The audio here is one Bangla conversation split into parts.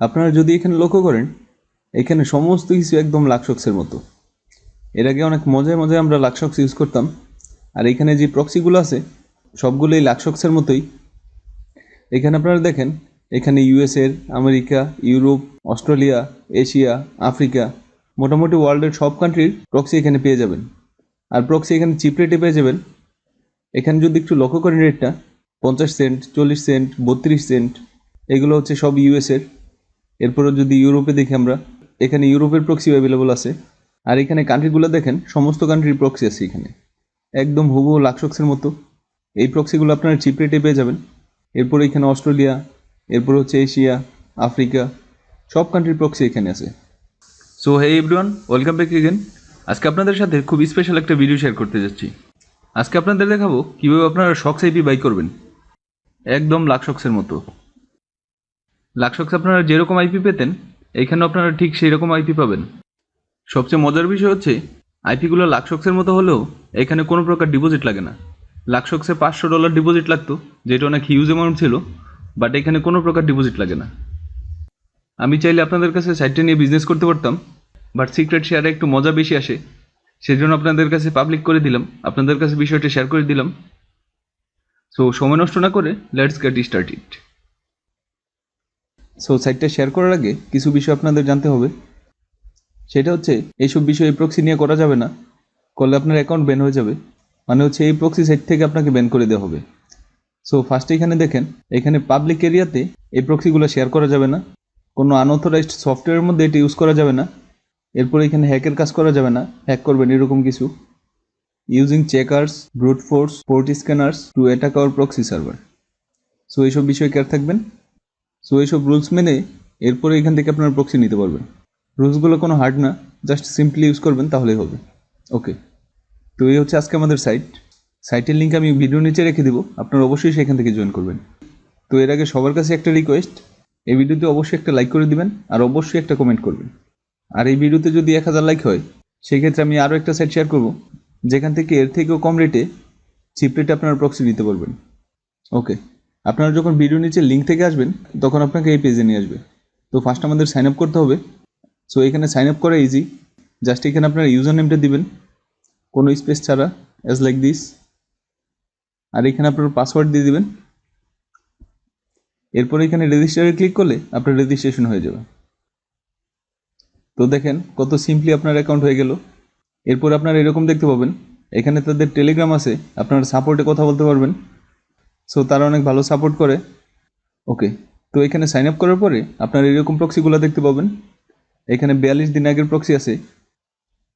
আপনারা যদি এখানে লক্ষ্য করেন, এখানে সমস্ত কিছু একদম লাক্সসক্সের মতো। এর আগে অনেক মজায় মজায় আমরা লাক্সসক্স ইউজ করতাম, আর এখানে যে প্রক্সিগুলো আছে সবগুলোই লাক্সসক্সের মতোই। এখানে আপনারা দেখেন, এখানে ইউএসএর, America, Europe, Australia, Asia, Africa, মোটামুটি ওয়ার্ল্ডের সব কান্ট্রির প্রক্সি এখানে পেয়ে যাবেন। আর প্রক্সি এখানে চিপ রেটে পেয়ে যাবেন। এখানে যদি একটু লক্ষ্য করেন রেটটা 50 সেন্ট, 40 সেন্ট, 32 সেন্ট, এগুলো হচ্ছে সব ইউএসএর। এরপরে যদি ইউরোপে দেখি আমরা, এখানে ইউরোপের প্রক্সি অ্যাভেলেবল আছে। আর এখানে কান্ট্রিগুলো দেখেন, সমস্ত কান্ট্রির প্রক্সি আছে এখানে, একদম হুবহু লাক্সসক্সের মতো। এই প্রক্সিগুলো আপনারা চিপ রেটে পেয়ে যাবেন। এরপরে এখানে অস্ট্রেলিয়া, এরপর হচ্ছে এশিয়া, আফ্রিকা, সব কান্ট্রির প্রক্সি এখানে আছে। So hey everyone, welcome back again. আজকে আপনাদের সাথে খুব স্পেশাল একটা ভিডিও শেয়ার করতে যাচ্ছি। আজকে আপনাদের দেখাবো কীভাবে আপনারা সক্স আইপি বাই করবেন, একদম লাক্সসক্সের মতো। লাক্সসক্স আপনারা যেরকম আইপি পেতেন, এখানেও আপনারা ঠিক সেই রকম আইপি পাবেন। সবচেয়ে মজার বিষয় হচ্ছে, আইপিগুলো লাক্সসক্সের মতো হলেও এখানে কোনো প্রকার ডিপোজিট লাগে না। লাক্সসক্সে $500 ডিপোজিট লাগতো, যেটা অনেক হিউজ অ্যামাউন্ট ছিল, বাট এখানে কোনো প্রকার ডিপোজিট লাগে না। আমি চাইলে আপনাদের কাছে সাইটটা নিয়ে বিজনেস করতে পারতাম, বাট সিক্রেট শেয়ারে একটু মজা বেশি আসে, সেজন্য আপনাদের কাছে পাবলিক করে দিলাম, আপনাদের কাছে বিষয়টা শেয়ার করে দিলাম। সো সময় নষ্ট না করে লেটস গেট স্টার্টেড। সো সাইটটা শেয়ার করার আগে কিছু বিষয় আপনাদের জানতে হবে। সেটা হচ্ছে, এইসব বিষয় এই প্রক্সি নিয়ে করা যাবে না, করলে আপনার অ্যাকাউন্ট ব্যান হয়ে যাবে। মানে হচ্ছে এই প্রক্সি সাইট থেকে আপনাকে ব্যান করে দেওয়া হবে। সো ফার্স্টে এখানে দেখেন, এখানে পাবলিক এরিয়াতে এই প্রক্সিগুলো শেয়ার করা যাবে না, কোনো আনঅথরাইজড সফটওয়্যারের মধ্যে এটা ইউজ করা যাবে না। এরপরে এখানে হ্যাকের কাজ করা যাবে না, হ্যাক করবেন এরকম কিছু। Using checkers, brute force, port scanners to attack our proxy server. So এইসব বিষয়ে কেয়ার থাকবেন। সো এইসব রুলস মেনে এরপরে এখান থেকে আপনারা প্রক্সি নিতে পারবেন। রুলসগুলো কোনো হার্ড না, জাস্ট সিম্পলি ইউজ করবেন তাহলেই হবে। ওকে, তো এই হচ্ছে আজকে আমাদের সাইটের লিঙ্ক আমি ভিডিও নিচে রেখে দেবো, আপনারা অবশ্যই সেখান থেকে জয়েন করবেন। তো এর আগে সবার কাছে একটা রিকোয়েস্ট, এই ভিডিওতে অবশ্যই একটা লাইক করে দিবেন, আর অবশ্যই একটা কমেন্ট করবেন। আর এই ভিডিওতে যদি 1000 লাইক হয়, সেক্ষেত্রে আমি আরও একটা সাইট শেয়ার করব, যেখান থেকে এর থেকেও কম রেটে, চিপ রেটে আপনারা প্রক্সি নিতে পারবেন। ওকে, আপনারা যখন ভিডিও নিচে লিঙ্ক থেকে আসবেন, তখন আপনাকে এই পেজে নিয়ে আসবে। তো ফার্স্ট আমাদের সাইন আপ করতে হবে। সো এখানে সাইন আপ করা ইজি, জাস্ট এখানে আপনারা ইউজার নেমটা দিবেন, কোনো স্পেস ছাড়া, অ্যাজ লাইক দিস। আর এখানে আপনার পাসওয়ার্ড দিয়ে দিবেন। এরপর এখানে রেজিস্টারে ক্লিক করলে আপনার রেজিস্ট্রেশন হয়ে যাবে। তো দেখেন কত সিম্পলি আপনার অ্যাকাউন্ট হয়ে গেল। এরপর আপনারা এরকম দেখতে পাবেন, এখানে তাদের টেলিগ্রাম আছে, আপনারা সাপোর্টে কথা বলতে পারবেন। সো তারা অনেক ভালো সাপোর্ট করে। ওকে, তো এখানে সাইন আপ করার পরে আপনারা এরকম প্রক্সিগুলো দেখতে পাবেন। এখানে 42 দিন আগের প্রক্সি আছে,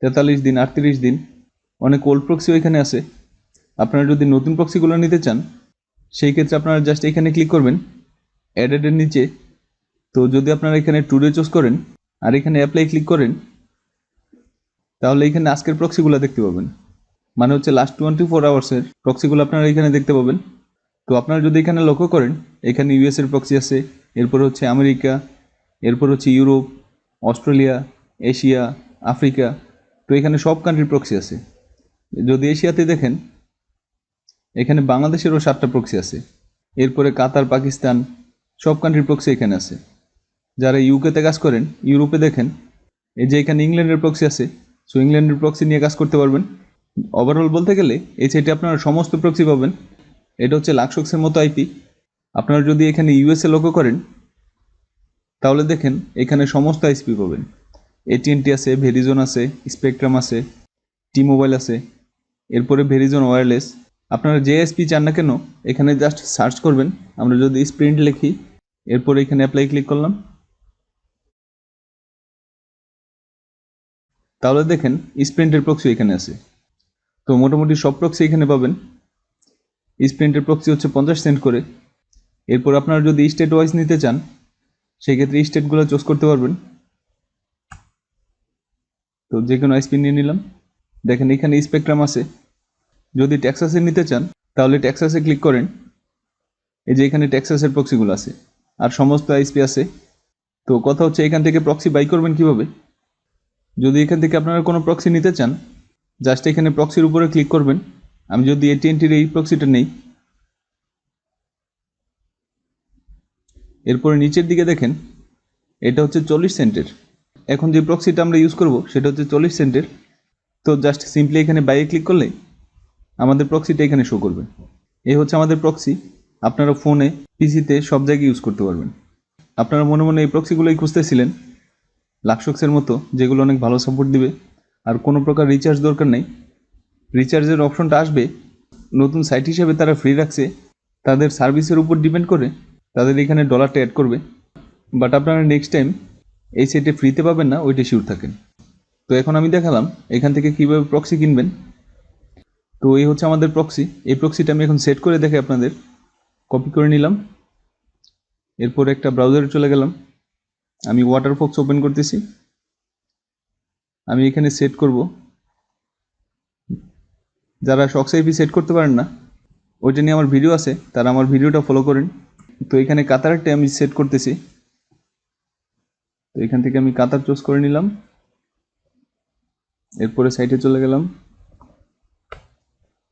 43 দিন, 38 দিন, অনেক ওল্ড প্রক্সিও এখানে আছে। আপনারা যদি নতুন প্রক্সিগুলো নিতে চান, সেই ক্ষেত্রে আপনারা জাস্ট এখানে ক্লিক করবেন অ্যাডেডের নিচে। তো যদি আপনারা এখানে টুডে চুজ করেন আর এখানে অ্যাপ্লাই ক্লিক করেন, তাহলে এখানে আজকের প্রক্সিগুলো দেখতে পাবেন। মানে হচ্ছে লাস্ট 24 আওয়ার্সের প্রক্সিগুলো আপনারা এখানে দেখতে পাবেন। তো আপনারা যদি এখানে লক্ষ্য করেন, এখানে ইউএসের প্রক্সি আছে, এরপর হচ্ছে আমেরিকা, এরপর হচ্ছে ইউরোপ, অস্ট্রেলিয়া, এশিয়া, আফ্রিকা, তো এখানে সব কান্ট্রির প্রক্সি আছে। যদি এশিয়াতে দেখেন, এখানে বাংলাদেশেরও 7টা প্রক্সি আছে। এরপরে কাতার, পাকিস্তান, সব কান্ট্রির প্রক্সি এখানে আছে। যারা ইউকেতে কাজ করেন, ইউরোপে দেখেন, এই যে এখানে ইংল্যান্ডের প্রক্সি আছে। সো ইংল্যান্ডের প্রক্সি নিয়ে কাজ করতে পারবেন। ওভারঅল বলতে গেলে এই সাইটে আপনারা সমস্ত প্রক্সি পাবেন। এটা হচ্ছে লাক্সসক্সের মতো আইপি। আপনারা যদি এখানে ইউএসএ লক্ষ্য করেন, তাহলে দেখেন এখানে সমস্ত আইপি পাবেন। AT&T আছে, ভেরিজন আছে, স্পেকট্রাম আছে, টি মোবাইল আছে, এরপরে ভেরিজন ওয়্যারলেস। আপনারা যে আইপি চান না কেন, এখানে জাস্ট সার্চ করবেন। আমরা যদি স্প্রিন্ট লিখি, এরপরে এখানে অ্যাপ্লাই ক্লিক করলাম, তাহলে দেখেন স্প্রিন্টের প্রক্সি এখানে আছে। তো মোটামুটি সব প্রক্সি এখানে পাবেন। স্প্রিন্টের প্রক্সি হচ্ছে 50 সেন্ট করে। এরপর আপনারা যদি স্টেট ওয়াইজ নিতে চান, সেক্ষেত্রে স্টেটগুলো চুজ করতে পারবেন। তো যে কোনো আইপি নিয়ে নিলাম। দেখেন এখানে স্পেকট্রাম আছে। যদি টেক্সাসে নিতে চান, তাহলে টেক্সাসে ক্লিক করেন। এই যে এখানে টেক্সাসের প্রক্সিগুলো আছে, আর সমস্ত আইপি আছে। তো কথা হচ্ছে, এখান থেকে প্রক্সি বাই করবেন কিভাবে। যদি এখান থেকে আপনারা কোনো প্রক্সি নিতে চান, জাস্ট এখানে প্রক্সির উপরে ক্লিক করবেন। আমি যদি AT&Tর এই প্রক্সিটা নেই, এরপরে নিচের দিকে দেখেন এটা হচ্ছে 40 সেন্টের। এখন যে প্রক্সিটা আমরা ইউজ করব সেটা হচ্ছে 40 সেন্টের। তো জাস্ট সিম্পলি এখানে বাইরে ক্লিক করলে আমাদের প্রক্সিটা এখানে শো করবে। এই হচ্ছে আমাদের প্রক্সি। আপনারা ফোনে, পিসিতে সব জায়গায় ইউজ করতে পারবেন। আপনারা মনে মনে এই প্রক্সিগুলোই খুঁজতেছিলেন, লাক্সসক্সের মতো, যেগুলো অনেক ভালো সাপোর্ট দিবে আর কোনো প্রকার রিচার্জ দরকার নেই। রিচার্জের অপশনটা আসবে, নতুন সাইট হিসেবে তারা ফ্রি রাখছে, তাদের সার্ভিসের উপর ডিপেন্ড করে তাদের এখানে ডলারটা অ্যাড করবে। বাট আপনারা নেক্সট টাইম এই সাইটে ফ্রিতে পাবেন না, ওইটা শিওর থাকেন। তো এখন আমি দেখালাম এখান থেকে কীভাবে প্রক্সি কিনবেন। তো এই হচ্ছে আমাদের প্রক্সি। এই প্রক্সিটা আমি এখন সেট করে দেখে আপনাদের কপি করে নিলাম। এরপর একটা ব্রাউজারে চলে গেলাম। আমি ওয়াটারফক্স ওপেন করতেছি। আমি এখানে সেট করব। যারা Socks5 সেট করতে পারেন না, ওইটা নিয়ে আমার ভিডিও আছে, তারা আমার ভিডিওটা ফলো করেন। তো এখানে কাতারটা আমি সেট করতেছি। তো এখান থেকে আমি কাতার চুজ করে নিলাম। এরপরে সাইটে চলে গেলাম।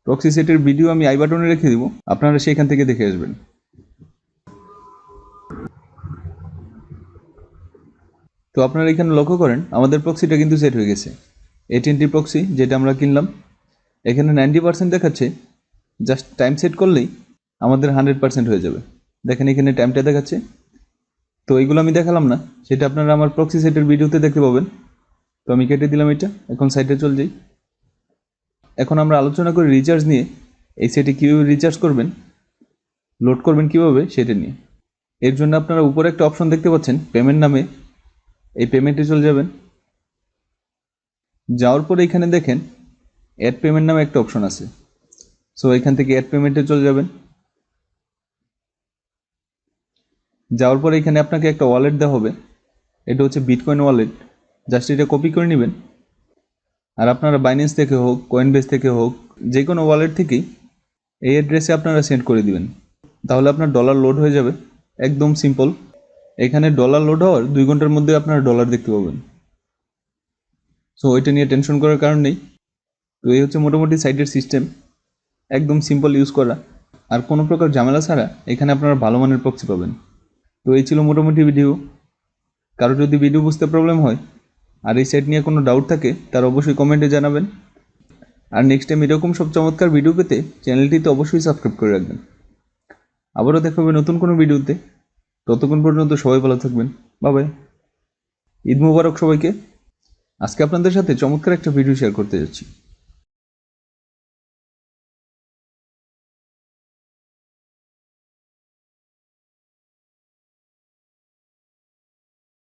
প্রক্সি সেটের ভিডিও আমি আই বাটনে রেখে দিব, আপনারা সেখান থেকে দেখে আসবেন। তো আপনারা এখানে লক্ষ্য করেন আমাদের প্রক্সিটা কিন্তু সেট হয়ে গেছে। AT&T প্রক্সি যেটা আমরা কিনলাম, এখানে 90% দেখাচ্ছে। জাস্ট টাইম সেট করলেই আমাদের 100% হয়ে যাবে। দেখেন এখানে টাইমটা দেখাচ্ছে। তো এইগুলো আমি দেখালাম না, সেটা আপনারা আমার প্রক্সি সেটের ভিডিওতে দেখতে পাবেন। তো আমি কেটে দিলাম এটা। এখন সাইটে চলে যাই। এখন আমরা আলোচনা করি রিচার্জ নিয়ে। এই সেটে কীভাবে রিচার্জ করবেন, লোড করবেন কীভাবে সেটা নিয়ে। এর জন্য আপনারা উপরে একটা অপশন দেখতে পাচ্ছেন পেমেন্ট নামে, এই পেমেন্টে চলে যাবেন। যাওয়ার পরে এখানে দেখেন অ্যাড পেমেন্ট নামে একটা অপশন আছে। সো এখান থেকে অ্যাড পেমেন্টে চলে যাবেন। যাওয়ার পরে এখানে আপনাকে একটা ওয়ালেট দেওয়া হবে। এটা হচ্ছে বিটকয়েন ওয়ালেট। জাস্ট এটা কপি করে নেবেন। আর আপনারা বাইন্যান্স থেকে হোক, কয়েনবেস থেকে হোক, যে কোনো ওয়ালেট থেকেই এই অ্যাড্রেসে আপনারা সেন্ড করে দিবেন। তাহলে আপনার ডলার লোড হয়ে যাবে। একদম সিম্পল। এখানে ডলার লোড হওয়ার 2 ঘন্টার মধ্যে আপনারা ডলার দেখতে পাবেন। সো ওইটা নিয়ে টেনশন করার কারণ নেই। তো এই হচ্ছে মোটামুটি সাইটের সিস্টেম, একদম সিম্পল ইউজ করা আর কোনো প্রকার ঝামেলা ছাড়া এখানে আপনারা ভালো মানের প্রক্সি পাবেন। তো এই ছিল মোটামুটি ভিডিও। কারো যদি ভিডিও বুঝতে প্রবলেম হয় আর এই সাইট নিয়ে কোনো ডাউট থাকে, তার অবশ্যই কমেন্টে জানাবেন। আর নেক্সট টাইম এরকম সব চমৎকার ভিডিও পেতে চ্যানেলটিতে অবশ্যই সাবস্ক্রাইব করে রাখবেন। আবারও দেখা হবে নতুন কোনো ভিডিওতে। ততক্ষণ পর্যন্ত সবাই ভালো থাকবেন। Bye bye. ঈদ মুবারক সবাইকে। আজকে আপনাদের সাথে চমৎকার একটা ভিডিও শেয়ার করতে যাচ্ছি।